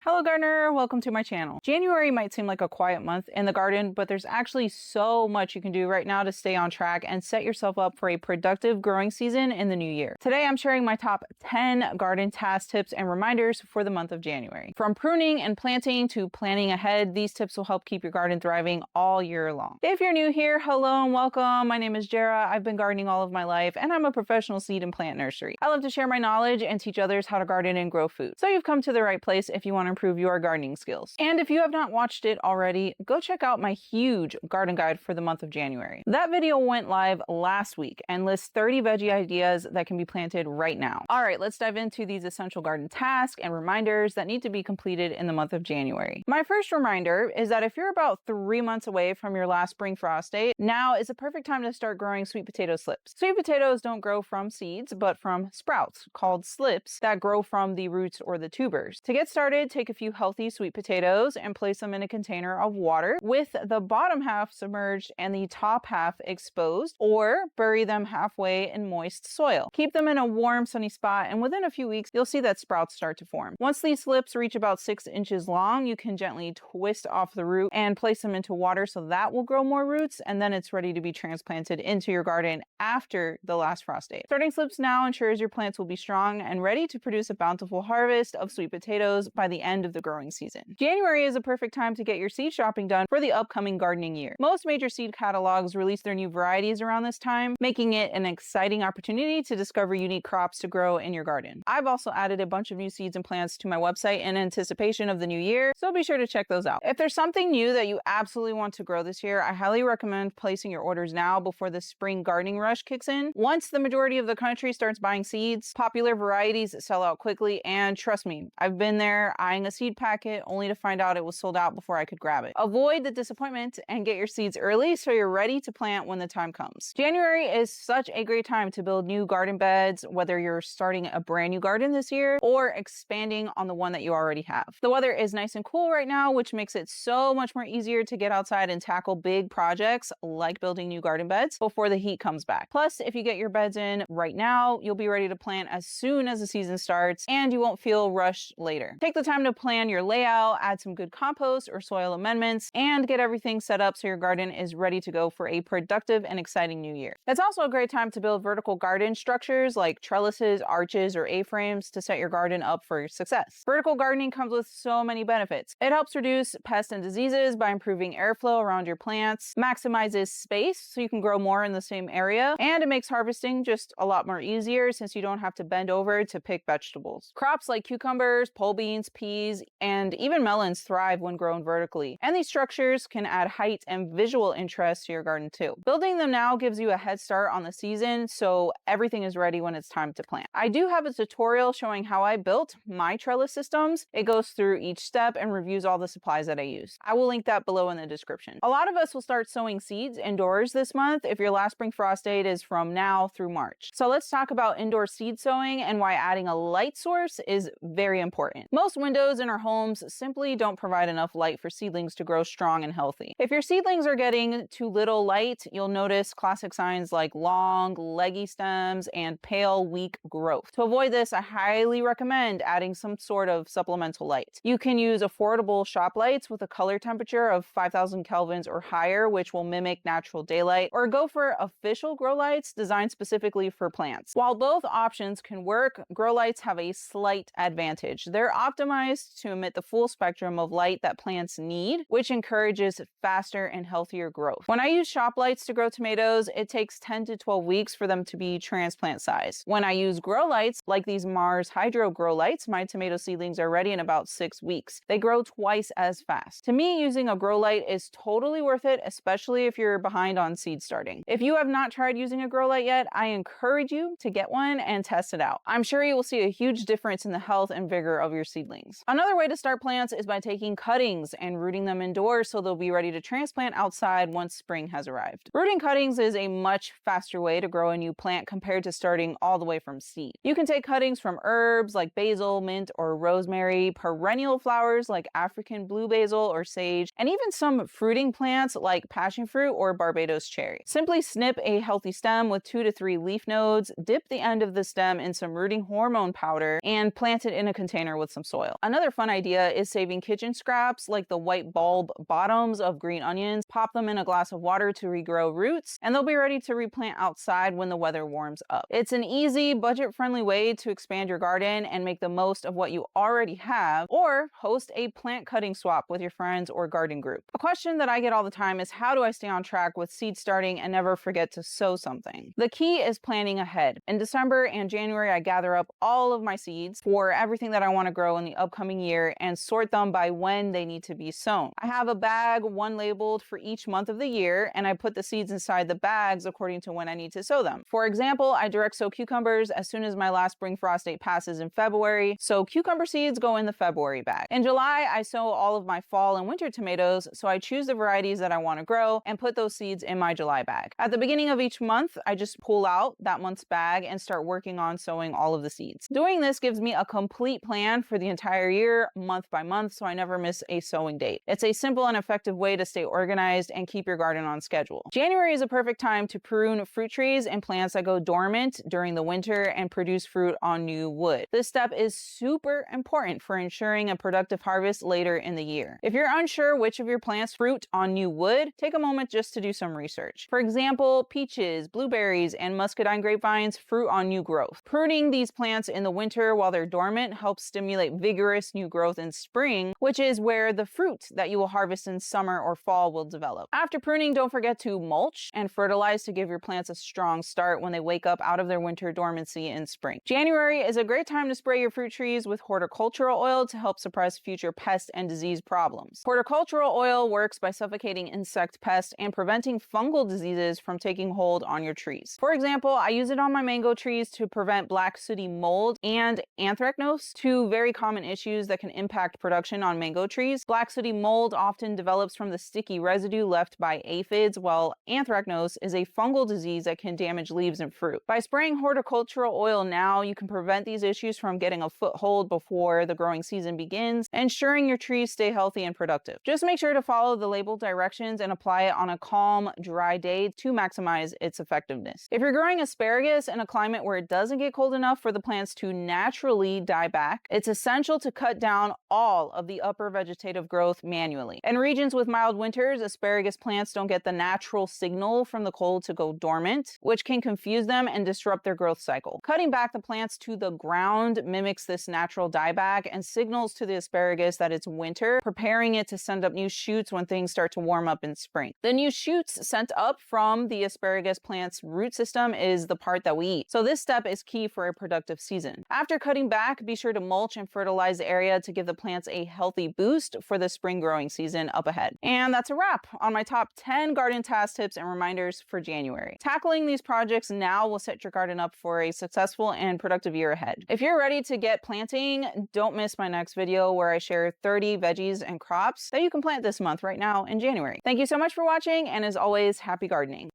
Hello gardener, welcome to my channel. January might seem like a quiet month in the garden, but there's actually so much you can do right now to stay on track and set yourself up for a productive growing season in the new year. Today I'm sharing my top 10 garden task tips and reminders for the month of January. From pruning and planting to planning ahead, these tips will help keep your garden thriving all year long. If you're new here, hello and welcome. My name is Jara. I've been gardening all of my life and I'm a professional seed and plant nursery. I love to share my knowledge and teach others how to garden and grow food. So you've come to the right place if you want to improve your gardening skills. And if you have not watched it already, go check out my huge garden guide for the month of January. That video went live last week and lists 30 veggie ideas that can be planted right now. All right, let's dive into these essential garden tasks and reminders that need to be completed in the month of January. My first reminder is that if you're about 3 months away from your last spring frost date, now is the perfect time to start growing sweet potato slips. Sweet potatoes don't grow from seeds, but from sprouts called slips that grow from the roots or the tubers. To get started, take a few healthy sweet potatoes and place them in a container of water with the bottom half submerged and the top half exposed, or bury them halfway in moist soil. Keep them in a warm, sunny spot, and within a few weeks, you'll see that sprouts start to form. Once these slips reach about 6 inches long, you can gently twist off the root and place them into water so that will grow more roots, and then it's ready to be transplanted into your garden after the last frost date. Starting slips now ensures your plants will be strong and ready to produce a bountiful harvest of sweet potatoes by the end of the growing season. January is a perfect time to get your seed shopping done for the upcoming gardening year. Most major seed catalogs release their new varieties around this time, making it an exciting opportunity to discover unique crops to grow in your garden. I've also added a bunch of new seeds and plants to my website in anticipation of the new year, so be sure to check those out. If there's something new that you absolutely want to grow this year, I highly recommend placing your orders now before the spring gardening rush kicks in. Once the majority of the country starts buying seeds, popular varieties sell out quickly, and trust me, I've been there eyeing a seed packet only to find out it was sold out before I could grab it. Avoid the disappointment and get your seeds early so you're ready to plant when the time comes. January is such a great time to build new garden beds, whether you're starting a brand new garden this year or expanding on the one that you already have. The weather is nice and cool right now, which makes it so much more easier to get outside and tackle big projects like building new garden beds before the heat comes back. Plus, if you get your beds in right now, you'll be ready to plant as soon as the season starts and you won't feel rushed later. Take the time to plan your layout, add some good compost or soil amendments, and get everything set up so your garden is ready to go for a productive and exciting new year. It's also a great time to build vertical garden structures like trellises, arches, or A-frames to set your garden up for success. Vertical gardening comes with so many benefits. It helps reduce pests and diseases by improving airflow around your plants, maximizes space so you can grow more in the same area, and it makes harvesting just a lot more easier since you don't have to bend over to pick vegetables. Crops like cucumbers, pole beans, peas, and even melons thrive when grown vertically, and these structures can add height and visual interest to your garden too. Building them now gives you a head start on the season, so everything is ready when it's time to plant. I do have a tutorial showing how I built my trellis systems. It goes through each step and reviews all the supplies that I use. I will link that below in the description. A lot of us will start sowing seeds indoors this month if your last spring frost date is from now through March. So let's talk about indoor seed sowing and why adding a light source is very important. Most windows in our homes simply don't provide enough light for seedlings to grow strong and healthy. If your seedlings are getting too little light, you'll notice classic signs like long, leggy stems and pale, weak growth. To avoid this, I highly recommend adding some sort of supplemental light. You can use affordable shop lights with a color temperature of 5,000 kelvins or higher, which will mimic natural daylight, or go for official grow lights designed specifically for plants. While both options can work, grow lights have a slight advantage. They're optimized to emit the full spectrum of light that plants need, which encourages faster and healthier growth. When I use shop lights to grow tomatoes, it takes 10 to 12 weeks for them to be transplant size. When I use grow lights, like these Mars Hydro grow lights, my tomato seedlings are ready in about 6 weeks. They grow twice as fast. To me, using a grow light is totally worth it, especially if you're behind on seed starting. If you have not tried using a grow light yet, I encourage you to get one and test it out. I'm sure you will see a huge difference in the health and vigor of your seedlings. Another way to start plants is by taking cuttings and rooting them indoors so they'll be ready to transplant outside once spring has arrived. Rooting cuttings is a much faster way to grow a new plant compared to starting all the way from seed. You can take cuttings from herbs like basil, mint, or rosemary, perennial flowers like African blue basil or sage, and even some fruiting plants like passion fruit or Barbados cherry. Simply snip a healthy stem with 2 to 3 leaf nodes, dip the end of the stem in some rooting hormone powder, and plant it in a container with some soil. Another fun idea is saving kitchen scraps like the white bulb bottoms of green onions, pop them in a glass of water to regrow roots, and they'll be ready to replant outside when the weather warms up. It's an easy, budget-friendly way to expand your garden and make the most of what you already have, or host a plant cutting swap with your friends or garden group. A question that I get all the time is, how do I stay on track with seed starting and never forget to sow something? The key is planning ahead. In December and January, I gather up all of my seeds for everything that I want to grow in the upcoming year and sort them by when they need to be sown. I have a bag, one labeled for each month of the year, and I put the seeds inside the bags according to when I need to sow them. For example, I direct sow cucumbers as soon as my last spring frost date passes in February, so cucumber seeds go in the February bag. In July, I sow all of my fall and winter tomatoes, so I choose the varieties that I want to grow and put those seeds in my July bag. At the beginning of each month, I just pull out that month's bag and start working on sowing all of the seeds. Doing this gives me a complete plan for the entire year, month by month, so I never miss a sowing date. It's a simple and effective way to stay organized and keep your garden on schedule. January is a perfect time to prune fruit trees and plants that go dormant during the winter and produce fruit on new wood. This step is super important for ensuring a productive harvest later in the year. If you're unsure which of your plants fruit on new wood, take a moment just to do some research. For example, peaches, blueberries, and muscadine grapevines fruit on new growth. Pruning these plants in the winter while they're dormant helps stimulate vigorous new growth in spring, which is where the fruit that you will harvest in summer or fall will develop. After pruning, don't forget to mulch and fertilize to give your plants a strong start when they wake up out of their winter dormancy in spring. January is a great time to spray your fruit trees with horticultural oil to help suppress future pest and disease problems. Horticultural oil works by suffocating insect pests and preventing fungal diseases from taking hold on your trees. For example, I use it on my mango trees to prevent black sooty mold and anthracnose, two very common issues that can impact production on mango trees. Black sooty mold often develops from the sticky residue left by aphids, while anthracnose is a fungal disease that can damage leaves and fruit. By spraying horticultural oil now, you can prevent these issues from getting a foothold before the growing season begins, ensuring your trees stay healthy and productive. Just make sure to follow the labeled directions and apply it on a calm, dry day to maximize its effectiveness. If you're growing asparagus in a climate where it doesn't get cold enough for the plants to naturally die back, it's essential to cut down all of the upper vegetative growth manually. In regions with mild winters, asparagus plants don't get the natural signal from the cold to go dormant, which can confuse them and disrupt their growth cycle. Cutting back the plants to the ground mimics this natural dieback and signals to the asparagus that it's winter, preparing it to send up new shoots when things start to warm up in spring. The new shoots sent up from the asparagus plant's root system is the part that we eat, so this step is key for a productive season. After cutting back, be sure to mulch and fertilize the area to give the plants a healthy boost for the spring growing season up ahead. And that's a wrap on my top 10 garden task tips and reminders for January. Tackling these projects now will set your garden up for a successful and productive year ahead. If you're ready to get planting, don't miss my next video where I share 30 veggies and crops that you can plant this month right now in January. Thank you so much for watching, and as always, happy gardening.